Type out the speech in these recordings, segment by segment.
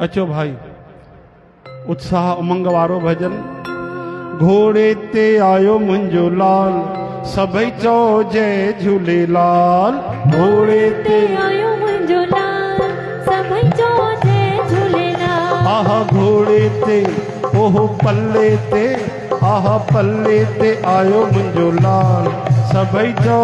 अचो भाई उत्साह उमंग वारो भजन। घोड़े ते आयो मुंहिंजो लाल सभई चओ जय झूलेलाल। घोड़े ते आयो मुंहिंजो लाल सभई चओ जय झूलेलाल। आह घोड़े ते ओह पल्ले ते आह पल्ले ते आयो मुंहिंजो लाल सभई चओ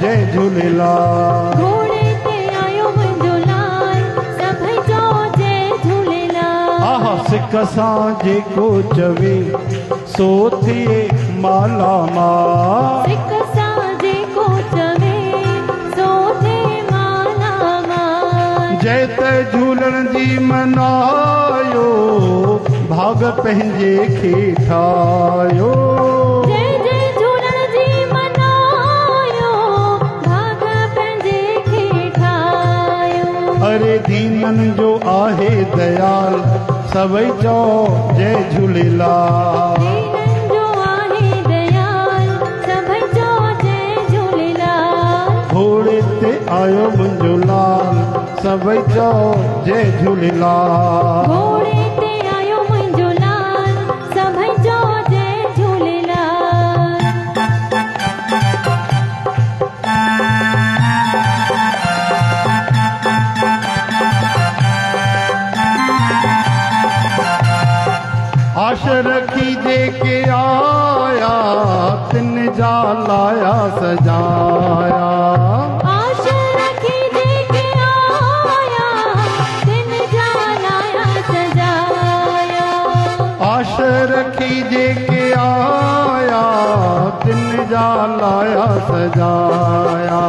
जय झूलेलाल। घोड़े ते आयो मुंहिंजो लाल सभई चओ जय झूलेलाल। आह सिक सां जेको चवे सो थिए माला माल। सिक सां जेको चवे सो थिए माला माल। जय त झूलण जी मनायो भाग पंहिंजे खे ठाहियो। जय जय झूलण जी मनायो भाग पंहिंजे खे ठाहियो। अरे दीनन जो आहे दयाल सभई चओ जय झूलेलाल। दीनन जो आहे दयाल सभई चओ जय झूलेलाल। घोड़े ते आयो मुंहिंजो लाल सभई चओ जय झूलेलाल। घोड़े ते आयो मुंहिंजो लाल सभई चओ जय झूलेलाल। आश रखी जेके आया तिन जा लाया सजाया। आश रखी जेके आया तिन जा लाया सजाया। आश रखी जेके आया तिन जा लाया सजाया।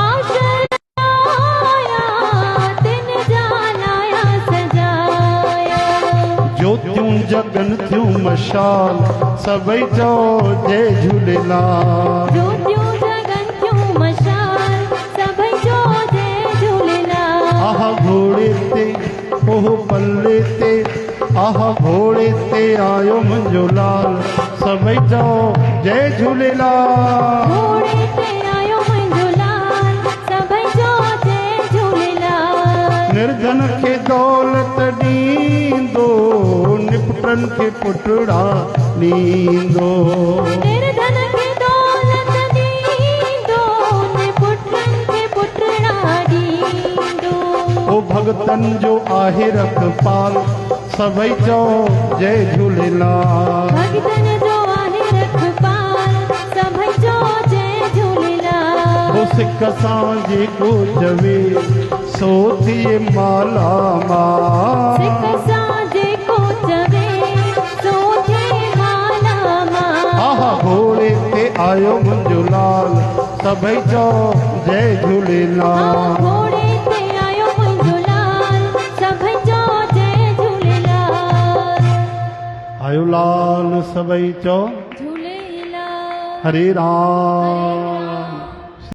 आश आया तिन जा लाया सजाया। ज्योतियूं जगन थियूं मशाल सभई चओ जय झूलेलाल। ज्योतियूं जगन थियूं मशाल सभई चओ जय झूलेलाल। आह घोड़े ते ओह पल्ले ते आह घोड़े ते आयो मुंहिंजो लाल सभई चओ जय झूलेलाल। घोड़े ते आयो मुंहिंजो लाल सभई चओ जय झूलेलाल। निर्धन खे दौलत ॾींदो निपुटन खे पुटड़ा ॾींदो। निर्धन खे दौलत ॾींदो निपुटन खे पुटड़ा ॾींदो। ओ भगतन जो आहे रखपाल सभई चओ जय झूलेलाल। भगतन जो आहे रखपाल सभई चओ जय झूलेलाल। ओ सिक सां जेको चवे सो थिए माला माल। सिक सां जेको चवे सो थिए माला माल। आह घोड़े ते आयो मुंहिंजो लाल सभई चओ जय झूलेलाल। घोड़े ते आयो मुंहिंजो लाल सभई चओ जय झूलेलाल। आयो लाल सभई चओ झूलेलाल। हरे राम